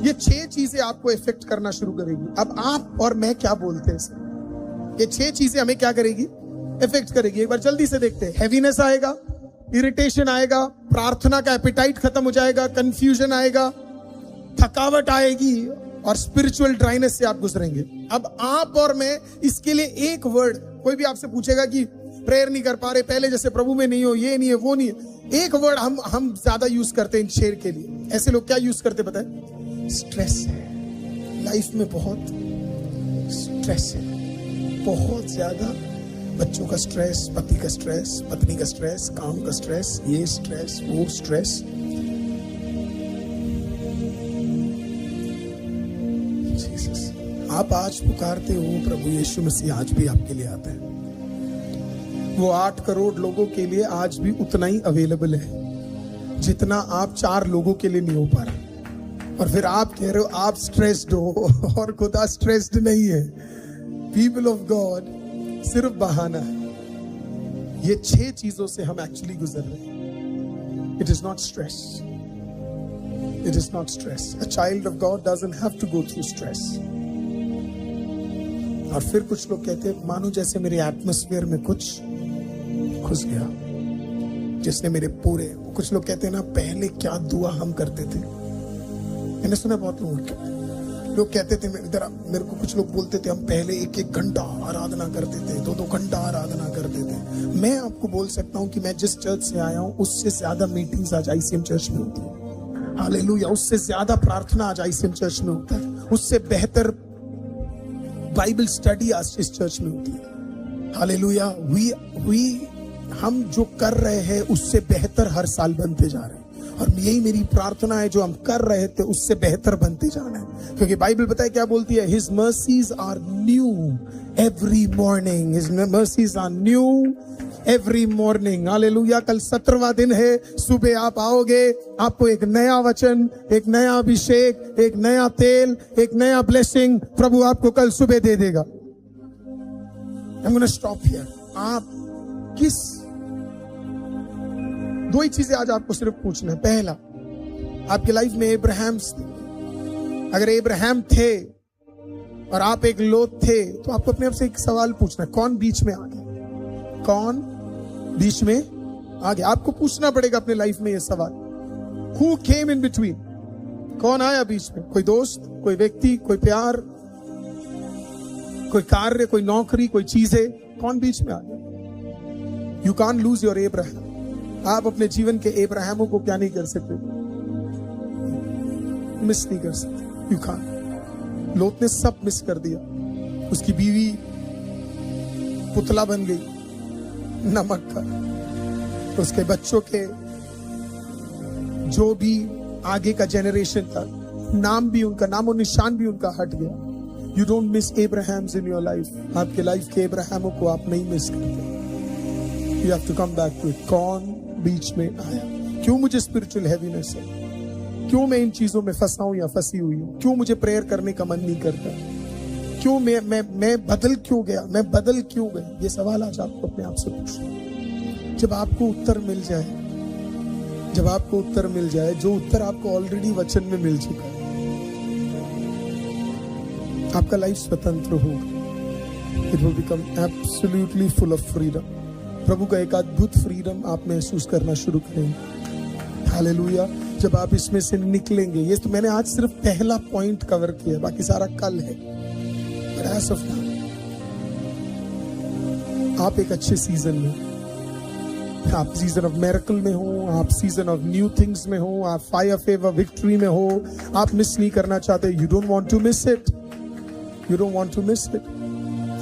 ये 6 चीजें आपको इफेक्ट करना शुरू करेगी। अब आप और मैं क्या बोलते हैं इसे? ये 6 चीजें हमें क्या करेगी? इफेक्ट करेगी। एक बार जल्दी से देखते हैं। हैवीनेस आएगा, इरिटेशन आएगा, प्रार्थना का एपिटाइट खत्म हो जाएगा, कंफ्यूजन आएगा, थकावट आएगी और स्पिरिचुअल ड्राइनेस से आप गुजरेंगे। अब आप और मैं इसके लिए एक वर्ड, कोई भी आपसे पूछेगा कि प्रेयर नहीं कर पा रहे, पहले जैसे प्रभु में नहीं हो, ये नहीं है, वो नहीं है, एक वर्ड हम ज्यादा यूज करते हैं इन शेर के लिए। ऐसे लोग क्या यूज करते पता है? स्ट्रेस है। लाइफ में बहुत स्ट्रेस है, बहुत ज्यादा। बच्चों का स्ट्रेस, पति का स्ट्रेस, पत्नी का स्ट्रेस, काम का स्ट्रेस, ये स्ट्रेस, वो स्ट्रेस। जीसस, आप आज पुकारते हो प्रभु यीशु मसीह आज भी आपके लिए आता है। वो 8 करोड़ लोगों के लिए आज भी उतना ही अवेलेबल है जितना आप 4 लोगों के लिए नहीं हो पा रहा। और फिर आप कह रहे हो आप स्ट्रेस्ड हो, और खुदा स्ट्रेस्ड नहीं है। पीपल ऑफ गॉड, सिर्फ बहाना है। ये 6 चीजों से हम एक्चुअली गुजर रहे हैं। It is not stress, it is not stress. A child of God doesn't have to go through stress. और फिर कुछ लोग कहते हैं मानो जैसे मेरे एटमॉस्फेयर में कुछ घुस गया, जिसने मेरे पूरे, कुछ लोग कहते हैं ना पहले क्या दुआ हम करते थे। मैंने सुना बहुत लोग कहते थे, मेरे को कुछ लोग बोलते थे हम पहले 1-1 घंटा आराधना करते थे, 2-2 घंटा आराधना करते थे। मैं आपको बोल सकता हूं कि मैं जिस चर्च से आया हूं उससे ज्यादा मीटिंग्स आज ICM चर्च में होती है। हालेलुया। उससे ज्यादा प्रार्थना आज ICM चर्च में होता है, उससे बेहतर बाइबल स्टडी आज इस चर्च में होती है। हालेलुया। हम जो कर रहे हैं उससे बेहतर हर साल बनते जा रहे हैं, और यही मेरी प्रार्थना है, जो हम कर रहे थे उससे बेहतर बनते जाना है। क्योंकि बाइबल पता है क्या बोलती है? His mercies are new every morning. His mercies are new every morning. Hallelujah. कल 17वां दिन है। सुबह आप आओगे, आपको एक नया वचन, एक नया अभिषेक, एक नया तेल, एक नया ब्लेसिंग प्रभु आपको कल सुबह दे देगा। I'm gonna stop here. आप किस 2 ही चीजें आज आपको सिर्फ पूछना है। पहला, आपकी लाइफ में अब्राहम्स थे। अगर अब्राहम थे और आप एक लोत थे, तो आपको अपने आप से एक सवाल पूछना है, कौन बीच में आ गया? कौन बीच में आ गया? आपको पूछना पड़ेगा अपने लाइफ में ये सवाल। Who came in between? कौन आया बीच में? कोई दोस्त, कोई व्यक्ति, कोई प्यार, कोई कार्य, कोई नौकरी, कोई चीजें? कौन बीच में आ गया? You can't lose your Abraham. आप अपने जीवन के अब्राहमों को क्या नहीं कर सकते? मिस नहीं कर सकते। You can't. लोत ने सब मिस कर दिया। उसकी बीवी पुतला बन गई नमक का। उसके बच्चों के जो भी आगे का जेनरेशन था, नाम भी उनका, नामो निशान भी उनका हट गया। You don't miss Abrahams in your life. आपके लाइफ के अब्राहमों को आप नहीं मिस करते। You have to come back to it. कौन बीच में आया? क्यों मुझे स्पिरिचुअल हैवीनेस है? क्यों मैं इन चीजों में फंसा हूं या फंसी हुई हूं? क्यों मुझे प्रेयर करने का मन नहीं करता? क्यों मैं बदल क्यों गया? मैं बदल क्यों गया? ये सवाल आज आपको अपने आप से पूछना। जब आपको उत्तर मिल जाए, जब आपको उत्तर मिल जाए, जो उत्तर आपको ऑलरेडी वचन में मिल चुका है, आपका लाइफ स्वतंत्र होगा। It will become absolutely full of freedom. प्रभु का एक अद्भुत फ्रीडम आप महसूस करना शुरू करेंगे। हालेलुया। जब आप इसमें से निकलेंगे, ये तो मैंने आज सिर्फ पहला पॉइंट कवर किया, बाकी सारा कल है। But as of now, आप एक अच्छे सीजन में, आप सीजन ऑफ मिरेकल में हो, आप सीजन ऑफ न्यू थिंग्स में हो, आप फायर फेवर विक्ट्री में हो। आप मिस नहीं करना चाहते। You don't want to miss it. You don't want to miss it.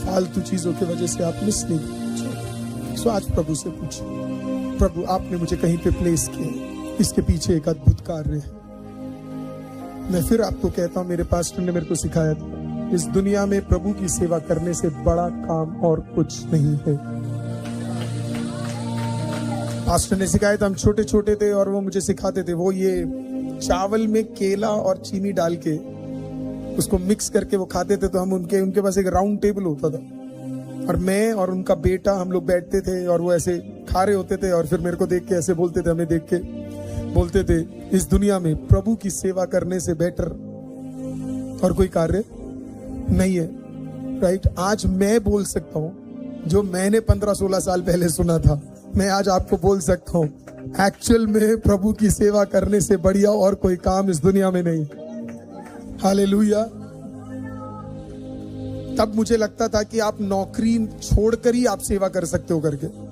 फालतू चीजों की वजह से आप मिस नहीं करना चाहते। सो आज प्रभु से पूछिए, प्रभु आपने मुझे कहीं पे प्लेस किया, इसके पीछे एक अद्भुत कार्य है। मैं फिर आपको कहता हूं, मेरे पास्टर ने मेरे को सिखाया था, इस दुनिया में प्रभु की सेवा करने से बड़ा काम और कुछ नहीं है। पास्टर ने सिखाया था, हम छोटे छोटे थे और वो मुझे सिखाते थे, वो ये चावल में केला और चीनी डाल के उसको मिक्स करके वो खाते थे। तो हम उनके पास एक राउंड टेबल होता था और मैं और उनका बेटा हम लोग बैठते थे और वो ऐसे खा रहे होते थे और फिर मेरे को देख के ऐसे बोलते थे, हमें देख के बोलते थे, इस दुनिया में प्रभु की सेवा करने से बेटर और कोई कार्य नहीं है। राइट, आज मैं बोल सकता हूं जो मैंने 15-16 साल पहले सुना था, मैं आज आपको बोल सकता हूं एक्चुअल में प्रभु की सेवा करने से बढ़िया और कोई काम इस दुनिया में नहीं। हालेलुया। तब मुझे लगता था कि आप नौकरी छोड़कर ही आप सेवा कर सकते हो करके।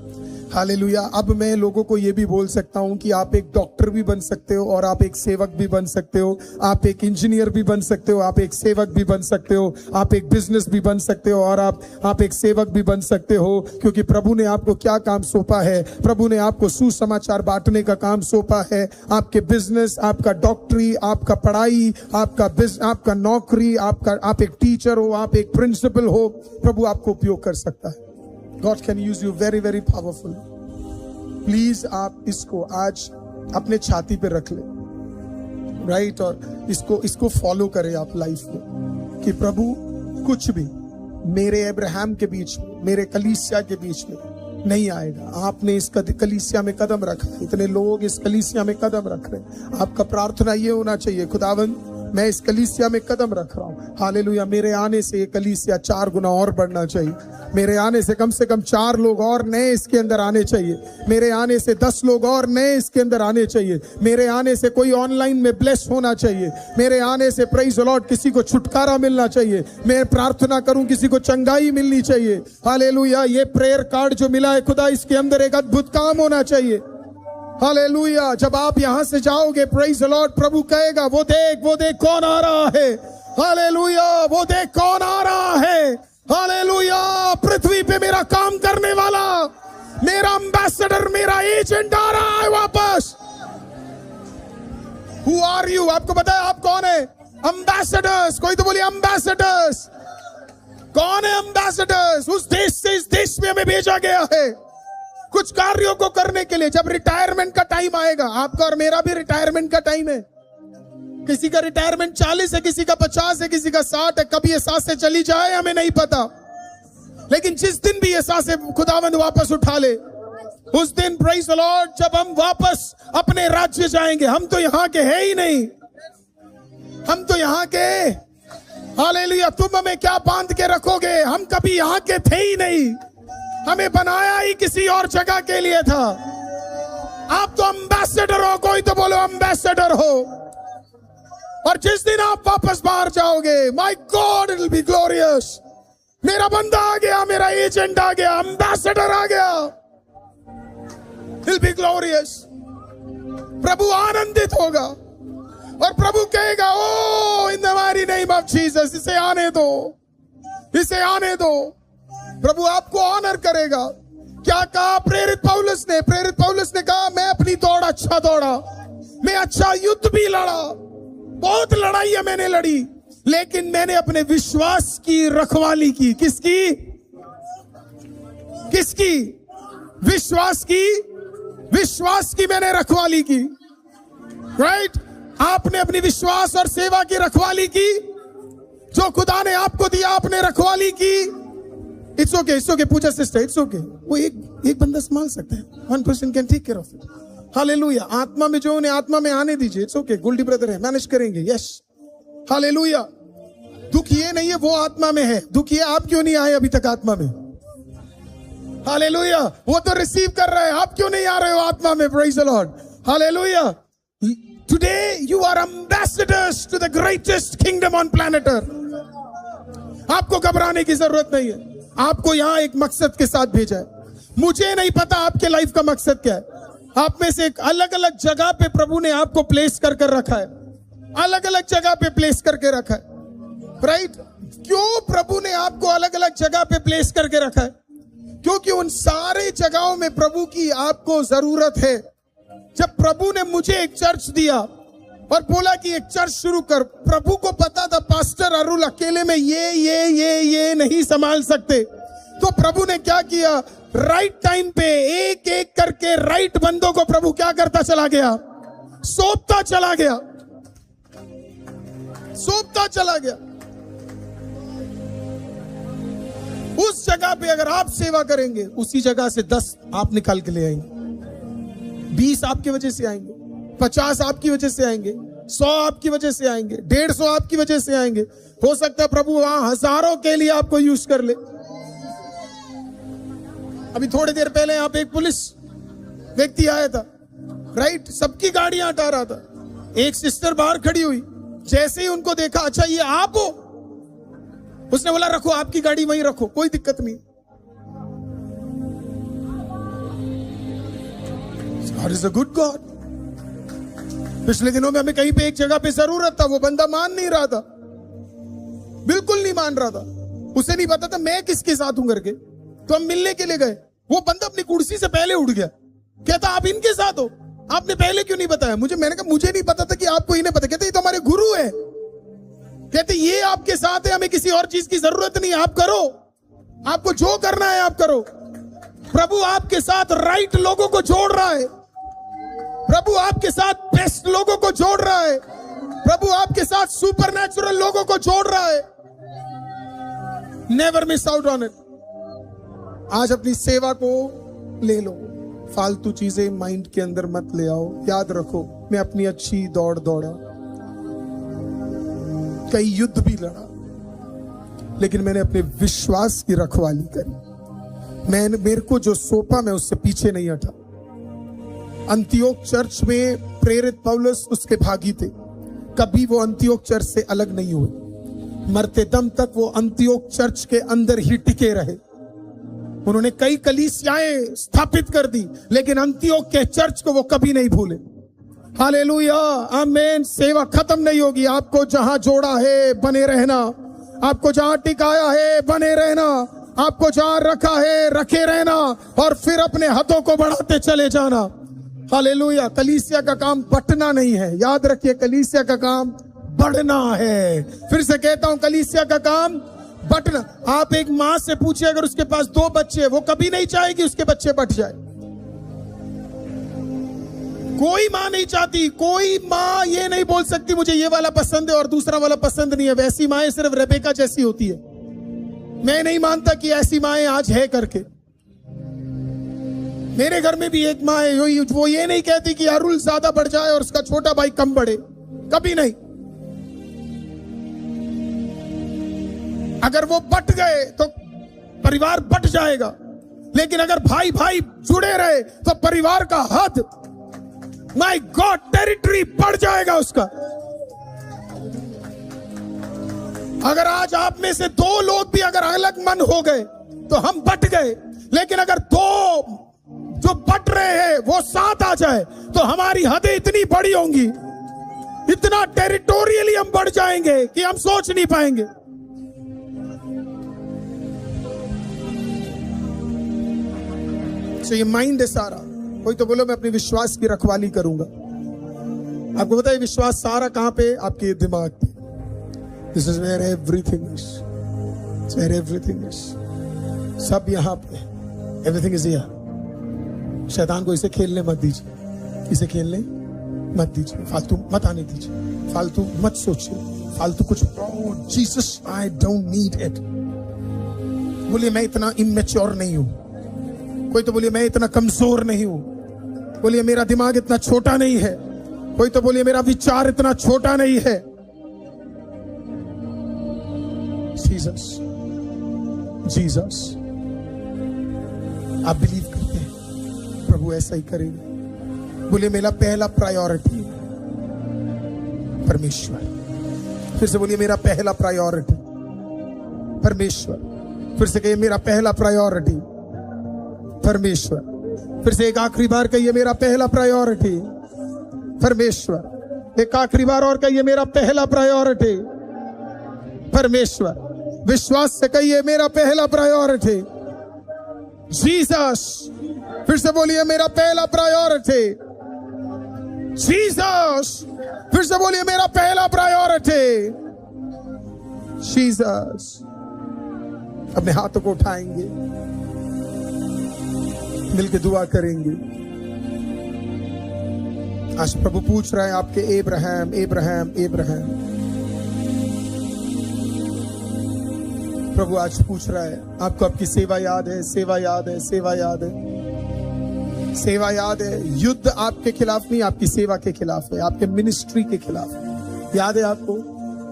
हालेलुया। अब मैं लोगों को यह भी बोल सकता हूं कि आप एक डॉक्टर भी बन सकते हो और आप एक सेवक भी बन सकते हो, आप एक इंजीनियर भी बन सकते हो, आप एक सेवक भी बन सकते हो, आप एक बिजनेस भी बन सकते हो और आप एक सेवक भी बन सकते हो। क्योंकि प्रभु ने आपको क्या काम सौंपा है? प्रभु ने आपको सुसमाचार बांटने का काम सौंपा है। आपके बिजनेस, आपका डॉक्टरी, आपका पढ़ाई, आपका नौकरी, आप एक टीचर हो, आप एक प्रिंसिपल हो, प्रभु आपको उपयोग कर सकता है। God can use you very very powerful. Please आप इसको आज अपने छाती पे रख ले, राइट, और इसको फॉलो करें आप लाइफ में कि प्रभु कुछ भी मेरे अब्राहम के बीच में, मेरे कलीसिया के बीच में नहीं आएगा। आपने इस कलीसिया में कदम रखा, इतने लोग इस कलीसिया में कदम रख रहे। आपका प्रार्थना ये होना चाहिए, खुदावंद मैं इस कलीसिया में कदम रख रहा हूं, हालेलुया, मेरे आने से ये कलीसिया 4 गुना और बढ़ना चाहिए। मेरे आने से कम 4 लोग और नए इसके अंदर आने चाहिए। मेरे आने से 10 लोग और नए इसके अंदर आने चाहिए। मेरे आने से कोई ऑनलाइन में ब्लेस होना चाहिए। मेरे आने से प्रेज द लॉर्ड किसी को छुटकारा मिलना चाहिए। मैं प्रार्थना करूं किसी को चंगाई मिलनी चाहिए। हालेलुया। ये प्रेयर कार्ड जो मिला है खुदा, इसके अंदर एक अद्भुत काम होना चाहिए। हालेलुया। जब आप यहां से जाओगे, प्रेज द लॉर्ड, प्रभु कहेगा वो देख कौन आ रहा है। हालेलुया। वो देख कौन आ रहा है। हालेलुया। पृथ्वी पे मेरा काम करने वाला, मेरा एम्बेसडर, मेरा एजेंट आ रहा है वापस। Who are you? आपको पता है आप कौन है? एम्बेसडर्स। कोई तो बोलिए एम्बेसडर्स। कौन है एम्बेसडर्स? उस देश से इस देश में हमें भेजा गया है कुछ कार्यों को करने के लिए। जब रिटायरमेंट का टाइम आएगा, आपका और मेरा भी रिटायरमेंट का टाइम है। किसी का रिटायरमेंट 40 है, किसी का 50 है, किसी का 60 है। कभी ये सांसें चली जाए हमें नहीं पता, लेकिन जिस दिन भी ये सांसें खुदावंद वापस उठा ले, उस दिन प्रेज द लॉर्ड जब हम वापस अपने राज्य जाएंगे। हम तो यहाँ के हैं ही नहीं, हम तो यहाँ के, हालेलुया। तुम हमें क्या बांध के रखोगे? हम कभी यहाँ के थे ही नहीं, हमें बनाया ही किसी और जगह के लिए था। आप तो एम्बेसडर हो, कोई तो बोलो एम्बेसडर हो। और जिस दिन आप वापस बाहर जाओगे, my God, it will be glorious. मेरा बंदा आ गया, मेरा एजेंट आ गया, एम्बेसडर आ गया, इट विल बी ग्लोरियस। प्रभु आनंदित होगा और प्रभु कहेगा, oh in the mighty name of Jesus, इसे आने दो, इसे आने दो। प्रभु आपको ऑनर करेगा। क्या कहा प्रेरित पौलुस ने? प्रेरित पौलुस ने कहा, मैं अपनी दौड़ अच्छा दौड़ा, मैं अच्छा युद्ध भी लड़ा, बहुत लड़ाइयां मैंने लड़ी, लेकिन मैंने अपने विश्वास की रखवाली की। किसकी? किसकी? विश्वास की। विश्वास की मैंने रखवाली की। राइट? आपने अपनी विश्वास और सेवा की रखवाली की। जो खुदा ने आपको दिया, आपने रखवाली की। It's okay, it's okay Puja sister, it's okay. वो एक बंदा संभाल सकता है। 1 person can take care of it. Hallelujah. आत्मा में जो उन्हें आत्मा में आने दीजिए। इट्स ओके, गोल्डी ब्रदर है, मैनेज करेंगे। Yes, hallelujah. दुख ये नहीं है वो आत्मा में है, दुख ये आप क्यों नहीं आए अभी तक आत्मा में। हालेलुया। वो तो रिसीव कर रहे हैं, आप क्यों नहीं आ रहे हो आत्मा में। Praise the lord. Hallelujah. Today you are ambassadors to the greatest kingdom on planet earth. आपको घबराने की जरूरत नहीं है। आपको यहां एक मकसद के साथ भेजा है। मुझे नहीं पता आपके लाइफ का मकसद क्या है। आप में से एक अलग अलग जगह पे प्रभु ने आपको प्लेस कर रखा है, अलग अलग जगह पे प्लेस करके रखा है। राइट? क्यों प्रभु ने आपको अलग अलग जगह पे प्लेस करके रखा है? क्योंकि उन सारे जगहों में प्रभु की आपको जरूरत है। जब प्रभु ने मुझे एक चर्च दिया और बोला कि एक चर्च शुरू कर, प्रभु को पता था पास्टर अरुल अकेले में ये नहीं संभाल सकते। तो प्रभु ने क्या किया? राइट टाइम पे एक एक करके राइट बंदों को प्रभु क्या करता चला गया? सौंपता चला गया, सौंपता चला गया। उस जगह पे अगर आप सेवा करेंगे, उसी जगह से 10 आप निकाल के ले आएंगे, 20 आपकी वजह से आएंगे, 50 आपकी वजह से आएंगे, 100 आपकी वजह से आएंगे, 150 आपकी वजह से आएंगे। हो सकता है प्रभु वहां हजारों के लिए आपको यूज कर ले। अभी थोड़ी देर पहले यहाँ पे एक पुलिस व्यक्ति आया था, राइट, सबकी गाड़ियां हटा रहा था। एक सिस्टर बाहर खड़ी हुई, जैसे ही उनको देखा, अच्छा ये आप हो, उसने बोला रखो आपकी गाड़ी वहीं रखो, कोई दिक्कत नहीं। God is a good God। पिछले दिनों में हमें कहीं पे एक जगह पे जरूरत था, वो बंदा मान नहीं रहा था, बिल्कुल नहीं मान रहा था, उसे नहीं पता था मैं किसके साथ हूं करके। तो हम मिलने के लिए गए, वो बंदा अपनी कुर्सी से पहले उठ गया, कहता आप इनके साथ हो, आपने पहले क्यों नहीं बताया मुझे? मैंने कहा मुझे नहीं पता था कि आपको इन्हें पता। कहते ये तो हमारे गुरु है। कहते ये आपके साथ है, हमें किसी और चीज की जरूरत नहीं, आप करो, आपको जो करना है आप करो। प्रभु आपके साथ राइट लोगों को जोड़ रहा है, प्रभु आपके साथ बेस्ट लोगों को जोड़ रहा है, प्रभु आपके साथ सुपरनैचुरल लोगों को जोड़ रहा है। Never miss out on it. आज अपनी सेवा को ले लो, फालतू चीजें माइंड के अंदर मत ले आओ। याद रखो मैं अपनी अच्छी दौड़ दौड़ा, कई युद्ध भी लड़ा, लेकिन मैंने अपने विश्वास की रखवाली करी। मेरे को जो सौंपा मैं उससे पीछे नहीं हटा। अंतियोक चर्च में प्रेरित पौलुस उसके भागी थे, कभी वो अंतियोक चर्च से अलग नहीं हुए। मरते दम तक वो अंतियोक चर्च के अंदर ही टिके रहे। उन्होंने कई कलीसियाएं स्थापित कर दी, लेकिन अंतियोक के चर्च को वो कभी नहीं भूले। हालेलुया, आमीन। सेवा खत्म नहीं होगी। आपको जहां जोड़ा है बने रहना, आपको जहां टिकाया है बने रहना, आपको जहां रखा है रखे रहना, और फिर अपने हाथों को बढ़ाते चले जाना। हालेलुया। कलीसिया का काम बटना नहीं है, याद रखिए, कलीसिया का काम बढ़ना है। फिर से कहता हूं, कलीसिया का काम बटना। आप एक मां से पूछिए, अगर उसके पास 2 बच्चे, वो कभी नहीं चाहेगी उसके बच्चे बट जाए। कोई मां नहीं चाहती, कोई मां ये नहीं बोल सकती मुझे ये वाला पसंद है और दूसरा वाला पसंद नहीं है। वैसी माएं सिर्फ रेबेका जैसी होती है। मैं नहीं मानता कि ऐसी माएं आज है करके। मेरे घर में भी एक माँ है, वो ये नहीं कहती कि अरुल ज्यादा बढ़ जाए और उसका छोटा भाई कम बढ़े, कभी नहीं। अगर वो बट गए तो परिवार बट जाएगा, लेकिन अगर भाई भाई जुड़े रहे तो परिवार का हद, माय गॉड, टेरिटरी बढ़ जाएगा उसका। अगर आज आप में से 2 लोग भी अगर अलग मन हो गए तो हम बट गए, लेकिन अगर 2 जो बट रहे हैं वो साथ आ जाए तो हमारी हदें इतनी बड़ी होंगी, इतना टेरिटोरियली हम बढ़ जाएंगे कि हम सोच नहीं पाएंगे। तो ये माइंड है सारा। कोई तो बोलो मैं अपने विश्वास की रखवाली करूंगा। आपको पता है विश्वास सारा कहां पे? आपके दिमाग पे। This is where everything is, where everything is, सब यहां पे, एवरीथिंग इज हियर। शैतान को इसे खेलने मत दीजिए, इसे खेलने मत दीजिए, फालतू मत आने दीजिए, फालतू मत सोचिए, फालतू कुछ। Jesus, I don't need it. बोलिए मैं इतना इमेच्योर नहीं हूं। कोई तो बोलिए मैं इतना कमजोर नहीं हूं। बोलिए मेरा दिमाग इतना छोटा नहीं है। कोई तो बोलिए मेरा विचार इतना छोटा नहीं है। जीसस, जीसस, आप बिलीव करते हैं प्रभु ऐसा ही करेंगे। बोलिए मेरा पहला प्रायोरिटी परमेश्वर। फिर से बोलिए मेरा पहला प्रायोरिटी परमेश्वर। फिर से कहिए मेरा पहला प्रायोरिटी परमेश्वर। फिर से एक आखिरी बार कहिए मेरा पहला प्रायोरिटी परमेश्वर। एक आखिरी बार और कहिए मेरा पहला प्रायोरिटी परमेश्वर। विश्वास से कहिए मेरा पहला प्रायोरिटी जीसस। फिर से बोलिए मेरा पहला प्रायोरिटी जीसस। फिर से बोलिए मेरा पहला प्रायोरिटी जीसस। अपने हाथों को उठाएंगे, मिलके दुआ करेंगे। आज प्रभु पूछ रहा है आपके एब्राहम एब्राहम एब्राहम। प्रभु आज पूछ रहा है आपको, आपकी सेवा याद है, सेवा याद है, सेवा याद है। सेवा याद है, युद्ध आपके खिलाफ नहीं, आपकी सेवा के खिलाफ है, आपके मिनिस्ट्री के खिलाफ है। याद है आपको?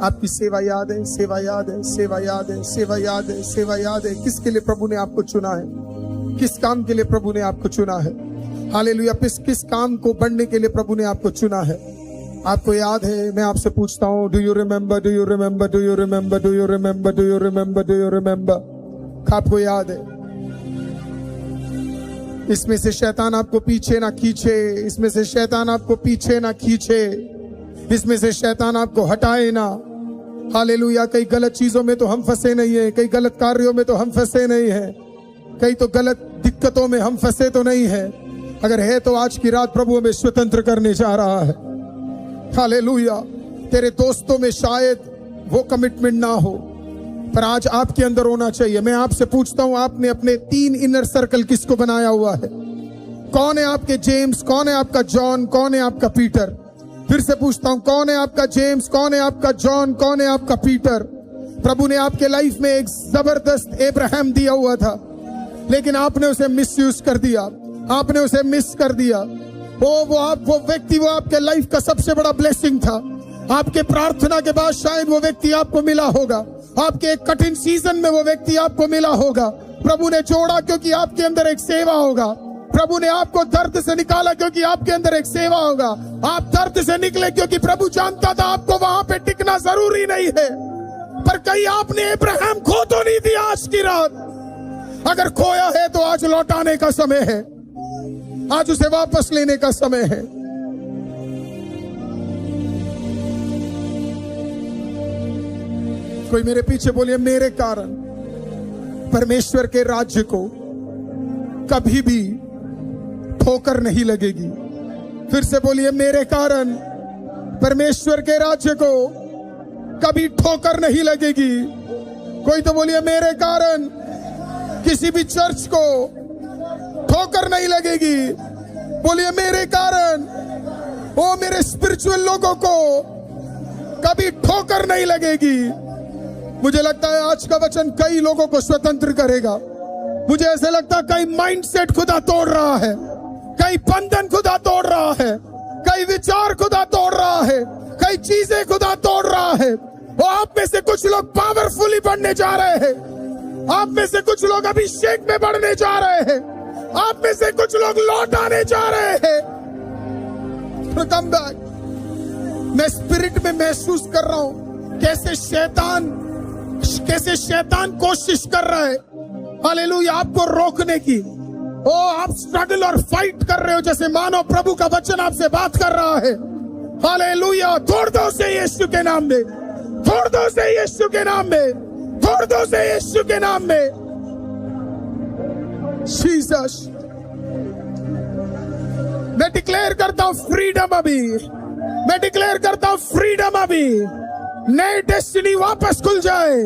आपकी सेवा याद है, सेवा याद है, सेवा याद है, सेवा याद है, सेवा याद है। किसके लिए प्रभु ने आपको चुना है? किस काम के लिए प्रभु ने आपको चुना है? हालेलुया। किस काम को बढ़ने के लिए प्रभु ने आपको चुना है? आपको याद है? मैं आपसे पूछता हूँ, do you remember, do you remember, do you remember, do you remember, do you remember, do you remember? आपको याद है? इसमें से शैतान आपको पीछे ना खींचे, इसमें से शैतान आपको पीछे ना खींचे, इसमें से शैतान आपको हटाए ना। हालेलुया। कई गलत चीजों में तो हम फंसे नहीं है, कई गलत कार्यों में तो हम फंसे नहीं है, कई तो गलत दिक्कतों में हम फंसे तो नहीं है। अगर है तो आज की रात प्रभु हमें स्वतंत्र करने जा रहा है। हालेलुया। तेरे दोस्तों में शायद वो कमिटमेंट ना हो, पर आज आपके अंदर होना चाहिए। मैं आपसे पूछता हूं, आपने अपने 3 इनर सर्कल किसको बनाया हुआ है? कौन है आपके जेम्स, कौन है आपका जॉन, कौन है आपका पीटर? फिर से पूछता हूं, कौन है आपका जेम्स, कौन है आपका जॉन, कौन है आपका पीटर? प्रभु ने आपके लाइफ में एक जबरदस्त अब्राहम दिया हुआ था, लेकिन आपने उसे मिसयूज कर दिया, आपने उसे मिस कर दिया। वो व्यक्ति वो आपके लाइफ का सबसे बड़ा ब्लेसिंग था। आपके प्रार्थना के बाद शायद वो व्यक्ति आपको मिला होगा, आपके एक कठिन सीजन में वो व्यक्ति आपको मिला होगा। प्रभु ने जोड़ा क्योंकि आपके अंदर एक सेवा होगा। प्रभु ने आपको दर्द से निकाला क्योंकि आपके अंदर एक सेवा होगा। आप दर्द से निकले क्योंकि प्रभु जानता था आपको वहां पे टिकना जरूरी नहीं है। पर कहीं आपने अब्राहम खो तो नहीं दिया आज की रात? अगर खोया है तो आज लौटाने का समय है, आज उसे वापस लेने का समय है। कोई मेरे पीछे बोलिए, मेरे कारण परमेश्वर के राज्य को कभी भी ठोकर नहीं लगेगी। फिर से बोलिए, मेरे कारण परमेश्वर के राज्य को कभी ठोकर नहीं लगेगी। कोई तो बोलिए, मेरे कारण किसी भी चर्च को ठोकर नहीं लगेगी। बोलिए, मेरे कारण मेरे स्पिरिचुअल लोगों को कभी ठोकर नहीं लगेगी। मुझे लगता है आज का वचन कई लोगों को स्वतंत्र करेगा। मुझे ऐसे लगता है कई माइंडसेट खुदा तोड़ रहा है, कई बंधन खुदा तोड़ रहा है, कई विचार खुदा तोड़ रहा है, कई चीजें खुदा तोड़ रहा है। और आप में से कुछ लोग पावरफुली बढ़ने जा रहे हैं, आप में से कुछ लोग अभिषेक में बढ़ने जा रहे हैं, आप में से कुछ लोग लौट आने जा रहे हैं। Come back. मैं स्पिरिट में महसूस कर रहा हूं कैसे शैतान कोशिश कर रहा है, हालेलुया, आपको रोकने की। आप स्ट्रगल और फाइट कर रहे हो जैसे मानो प्रभु का वचन आपसे बात कर रहा है। हालेलुया। तोड़ दो उसे यीशु के नाम में, तोड़ दो उसे यीशु के नाम में, तोड़ दो उसे यीशु के नाम में। जीसस। मैं डिक्लेयर करता हूं फ्रीडम अभी, मैं डिक्लेयर करता हूं फ्रीडम अभी। नई डेस्टिनी वापस खुल जाए,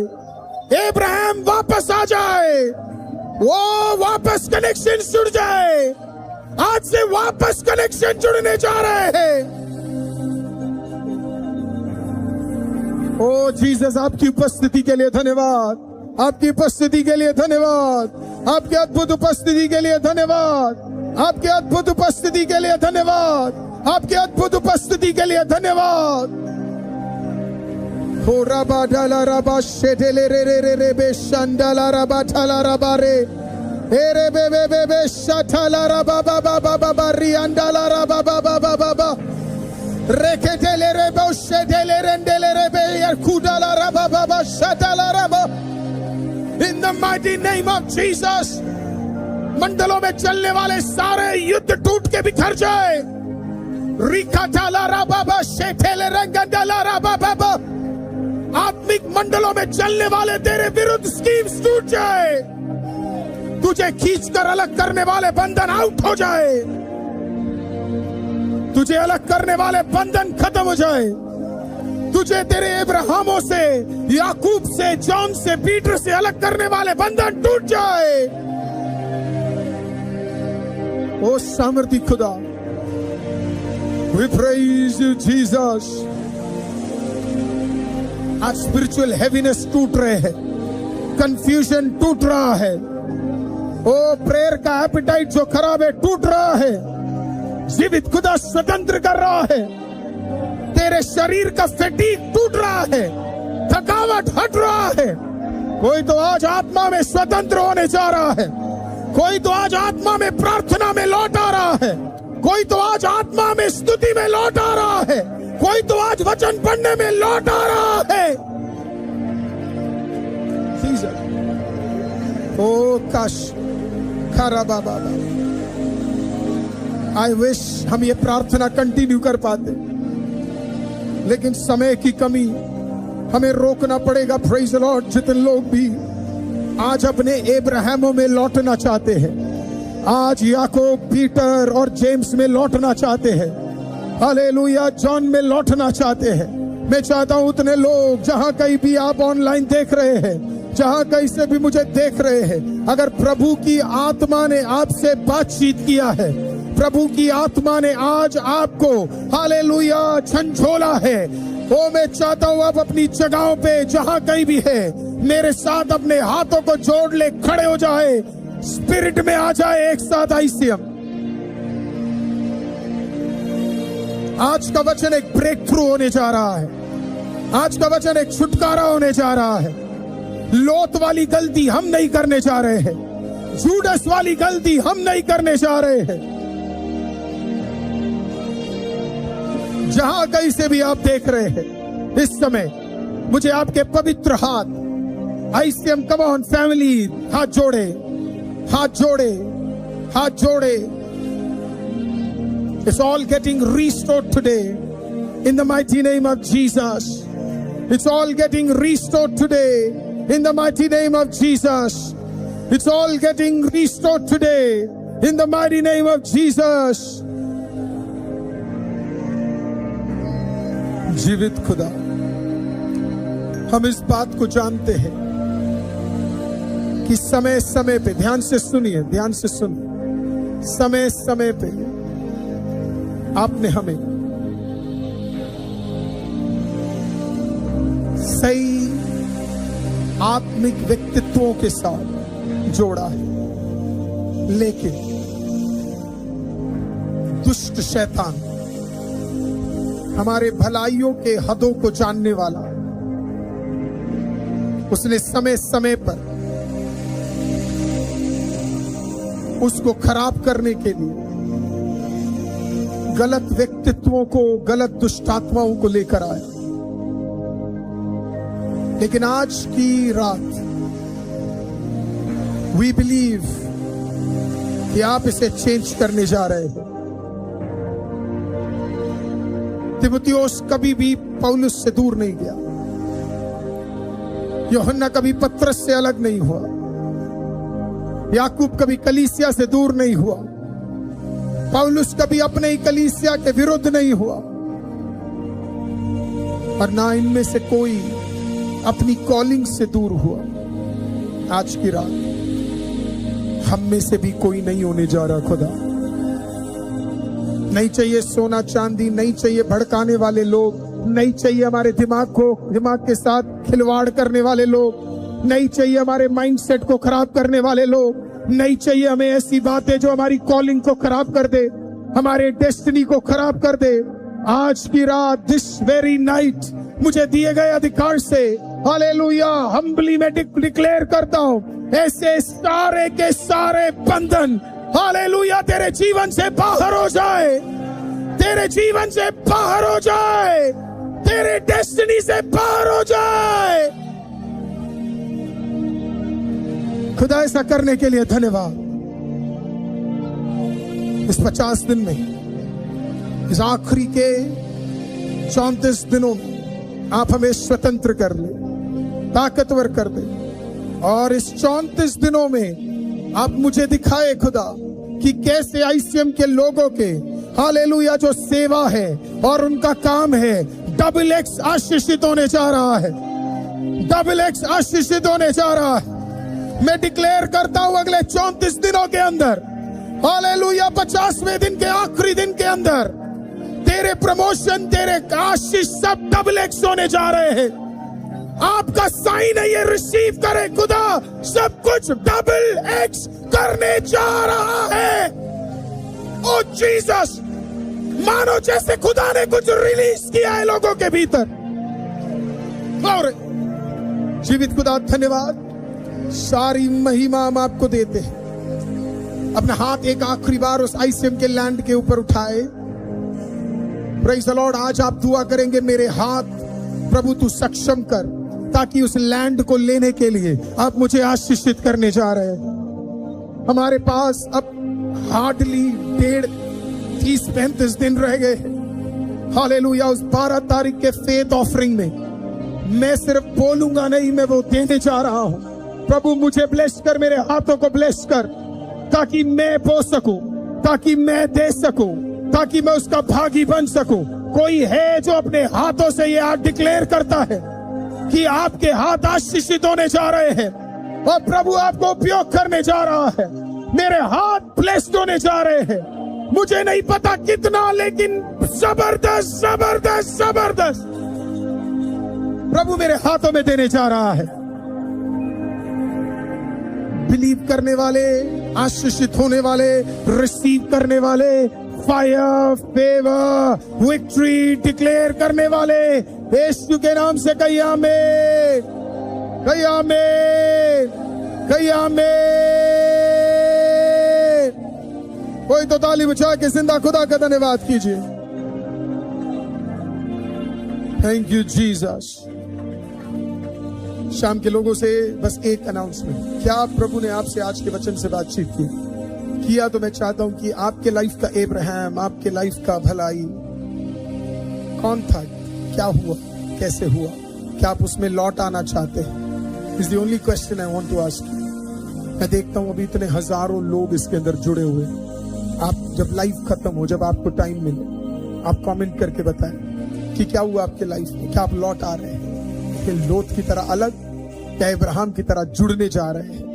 अब्राहम वापस आ जाए, वो वापस कनेक्शन जुड़ जाए। आज से वापस कनेक्शन जुड़ने जा रहे हैं। ओ जीसस, आपकी उपस्थिति के लिए धन्यवाद, आपकी उपस्थिति के लिए धन्यवाद, आपकी अद्भुत उपस्थिति के लिए धन्यवाद, आपकी अद्भुत उपस्थिति के लिए धन्यवाद, आपकी अद्भुत उपस्थिति के लिए धन्यवाद। हो रबा डाला रबा शेडेले रे रे रे रे बे शंडाला रबा ठाला रबा रे रे बे बे बे बे शठाला रबा बा बा बा बा बा रियांडाला रबा बा बा बा बा बा रेखेटेले रे बे शेडेले रेंडेले रे बे यार कुडाला रबा बा बा शठाला रबा। In the mighty name of Jesus, मंडलों में चलने वाले सारे युद्ध टूट के बिखर जाए। रिकाटाला रबा बा शेठेले रंगंडाला रबा बा बा। आत्मिक मंडलों में चलने वाले तेरे विरुद्ध स्कीम्स टूट जाए। तुझे खींचकर अलग करने वाले बंधन आउट हो जाए, तुझे अलग करने वाले बंधन खत्म हो जाए। तुझे तेरे अब्राहमों से, याकूब से, जॉन से, पीटर से अलग करने वाले बंधन टूट जाए। ओ सामर्थी खुदा, we praise you Jesus। आज स्पिरिचुअल हैवीनेस टूट रहे हैं, कंफ्यूजन टूट रहा है, ओ प्रेयर का एपिटाइट जो खराब है टूट रहा है, जीवित खुदा स्वतंत्र कर रहा है। तेरे शरीर का फैटीग टूट रहा है, थकावट हट रहा है। कोई तो आज आत्मा में स्वतंत्र होने जा रहा है, कोई तो आज आत्मा में प्रार्थना में लौट आ रहा है, कोई तो आज आत्मा में स्तुति में लौट आ रहा है, कोई तो आज वचन पढ़ने में लौट आ रहा है। ओ काश खरा बाबा, आई विश हम ये प्रार्थना कंटिन्यू कर पाते, लेकिन समय की कमी हमें रोकना पड़ेगा। Praise the Lord. जितने लोग भी आज अपने एब्राहमों में लौटना चाहते हैं, आज याकूब, पीटर और जेम्स में लौटना चाहते हैं, हालेलुया, जॉन में लौटना चाहते हैं, मैं चाहता हूं उतने लोग जहां कहीं भी आप ऑनलाइन देख रहे हैं, जहां कहीं से भी मुझे देख रहे हैं, अगर प्रभु की आत्मा ने आपसे बातचीत किया है, प्रभु की आत्मा ने आज आपको हालेलुया झंझोला है, वो मैं चाहता हूं आप अपनी जगहों पे जहां कहीं भी है मेरे साथ अपने हाथों को जोड़ ले, खड़े हो जाए, स्पिरिट में आ जाए एक साथ आईसीएम। आज का वचन एक ब्रेक थ्रू होने जा रहा है, आज का वचन एक छुटकारा होने जा रहा है। लोत वाली गलती हम नहीं करने जा रहे हैं, जूडस वाली गलती हम नहीं करने जा रहे हैं। जहां कहीं से भी आप देख रहे हैं इस समय, मुझे आपके पवित्र हाथ, आईसीएम कम ऑन फैमिली, हाथ जोड़े, हाथ जोड़े, हाथ जोड़े। It's all getting restored today in the mighty name of Jesus. It's all getting restored today in the mighty name of Jesus. It's all getting restored today in the mighty name of Jesus. जीवित खुदा, हम इस बात को जानते हैं कि समय समय पे, ध्यान से सुनिए, ध्यान से सुनिए, समय समय पे आपने हमें सही आत्मिक व्यक्तित्वों के साथ जोड़ा है, लेकिन दुष्ट शैतान, हमारे भलाइयों के हदों को जानने वाला, उसने समय समय पर उसको खराब करने के लिए गलत व्यक्तित्वों को, गलत दुष्टात्माओं को लेकर आया। लेकिन आज की रात वी बिलीव कि आप इसे चेंज करने जा रहे हैं। तीमुथियुस कभी भी पौलुस से दूर नहीं गया, यूहन्ना कभी पत्रस से अलग नहीं हुआ, याकूब कभी कलीसिया से दूर नहीं हुआ, पौलुस कभी अपने ही कलीसिया के विरुद्ध नहीं हुआ, और ना इनमें से कोई अपनी कॉलिंग से दूर हुआ। आज की रात हम में से भी कोई नहीं होने जा रहा। खुदा, नहीं चाहिए सोना चांदी, नहीं चाहिए भड़काने वाले लोग, नहीं चाहिए हमारे दिमाग के साथ खिलवाड़ करने वाले लोग, नहीं चाहिए हमारे माइंडसेट को खराब करने वाले लोग, नहीं चाहिए हमें ऐसी बातें जो हमारी कॉलिंग को खराब कर दे, हमारे डेस्टिनी को खराब कर दे। आज की रात, दिस वेरी नाइट, मुझे दिए गए अधिकार से हालेलुया हम्बली में डिक्लेयर करता हूं, ऐसे सारे के सारे बंधन हालेलुया तेरे जीवन से बाहर हो जाए, तेरे जीवन से बाहर हो जाए, तेरे डेस्टिनी से बाहर हो जाए। खुदा ऐसा करने के लिए धन्यवाद। इस 50 दिन में, इस आखिरी के 34 दिनों में आप हमें स्वतंत्र कर ले, ताकतवर कर दे, और इस 34 दिनों में आप मुझे दिखाए खुदा कि कैसे आईसीएम के लोगों के हालेलुया जो सेवा है और उनका काम है डबल एक्स आशीषित होने जा रहा है, डबल एक्स आशीषित होने जा रहा है। मैं डिक्लेयर करता हूं अगले 34 दिनों के अंदर हालेलुया 50वें दिन के आखिरी दिन के अंदर तेरे प्रमोशन, तेरे आशीष सब डबल एक्स होने जा रहे हैं। आपका साइन है, ये रिसीव करे। खुदा सब कुछ डबल एक्स करने जा रहा है। ओ जीसस, मानो जैसे खुदा ने कुछ रिलीज किया है लोगों के भीतर। और जीवित खुदा धन्यवाद, सारी महिमा हम आपको देते हैं। अपना हाथ एक आखिरी बार उस आईसीएम के लैंड के ऊपर उठाए। Praise the Lord. आज आप दुआ करेंगे, मेरे हाथ प्रभु तू सक्षम कर, ताकि उस लैंड को लेने के लिए आप मुझे आशीषित करने जा रहे हैं। हमारे पास अब हार्डली 30-35 दिन रह गए। हालेलुया। उस 12 तारीख के फेथ ऑफरिंग में मैं सिर्फ बोलूंगा नहीं, मैं वो देने जा रहा हूं। प्रभु मुझे ब्लेस कर, मेरे हाथों को ब्लेस कर, ताकि मैं बो सकूं, ताकि मैं दे सकूं, ताकि मैं उसका भागी बन सकूं। कोई है जो अपने हाथों से ये आज डिक्लेयर करता है कि आपके हाथ आशीषित होने जा रहे हैं और प्रभु आपको उपयोग करने जा रहा है। मेरे हाथ ब्लेस्ड होने जा रहे हैं। मुझे नहीं पता कितना, लेकिन जबरदस्त जबरदस्त जबरदस्त प्रभु मेरे हाथों में देने जा रहा है। बिलीव करने वाले, आशीषित होने वाले, रिसीव करने वाले, फायर, फेवर, विक्ट्री डिक्लेयर करने वाले, यीशु के नाम से कही आमीन, कही आमीन, कही आमीन। कोई तो ताली बजा के जिंदा खुदा का धन्यवाद कीजिए। Thank you Jesus. शाम के लोगों से बस एक अनाउंसमेंट, क्या प्रभु ने आपसे आज के वचन से बातचीत किया तो मैं चाहता हूं कि आपके लाइफ का अब्राहम, आपके लाइफ का भलाई कौन था, क्या हुआ, कैसे हुआ, क्या आप उसमें लौट आना चाहते हैं? Is the only question I want to ask you. मैं देखता हूं अभी इतने हजारों लोग इसके अंदर जुड़े हुए। आप जब लाइफ खत्म हो, जब आपको टाइम मिले, आप कमेंट करके बताएं कि क्या हुआ आपके लाइफ में, क्या आप लौट आ रहे हैं, कि लोथ की तरह अलग, क्या अब्राहम की तरह जुड़ने जा रहे हैं?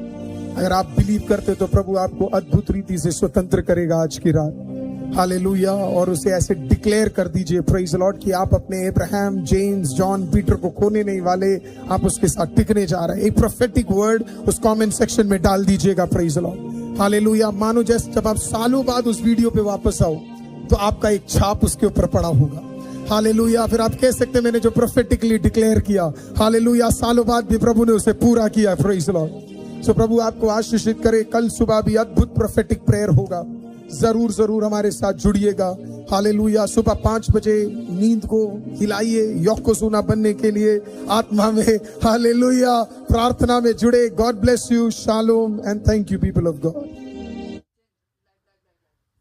अगर आप बिलीव करते तो प्रभु आपको अद्भुत रीति से स्वतंत्र करेगा आज की रात। हालेलुया। और उसे ऐसे डिक्लेयर कर दीजिए, प्रेज़ द लॉर्ड, कि आप अपने अब्राहम, जेम्स, जॉन, पीटर को खोने नहीं वाले, आप उसके साथ टिकने जा रहे हैं। एक प्रोफेटिक वर्ड उस कमेंट सेक्शन में डाल दीजिएगा। Praise the lord. हालेलुया। मानो जैसे जब आप सालों बाद उस वीडियो पे वापस आओ तो आपका एक छाप उसके ऊपर पड़ा होगा। हालेलुया। फिर आप कह सकते हैं मैंने जो प्रोफेटिकली डिक्लेयर किया, हालेलुया, सालों बाद भी प्रभु ने उसे पूरा किया। Praise the lord. सो प्रभु आपको आशीषित करे। कल सुबह भी अद्भुत प्रोफेटिक प्रेयर होगा, जरूर जरूर हमारे साथ जुड़िएगा। हालेलुया। सुबह 5 बजे नींद को हिलाइए, योग को सुना बनने के लिए आत्मा में, हालेलुया, प्रार्थना में जुड़े। God bless you, shalom and thank you people of God.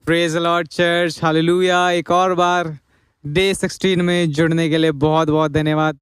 Praise the Lord church, hallelujah. एक और बार डे 16 में जुड़ने के लिए बहुत बहुत धन्यवाद।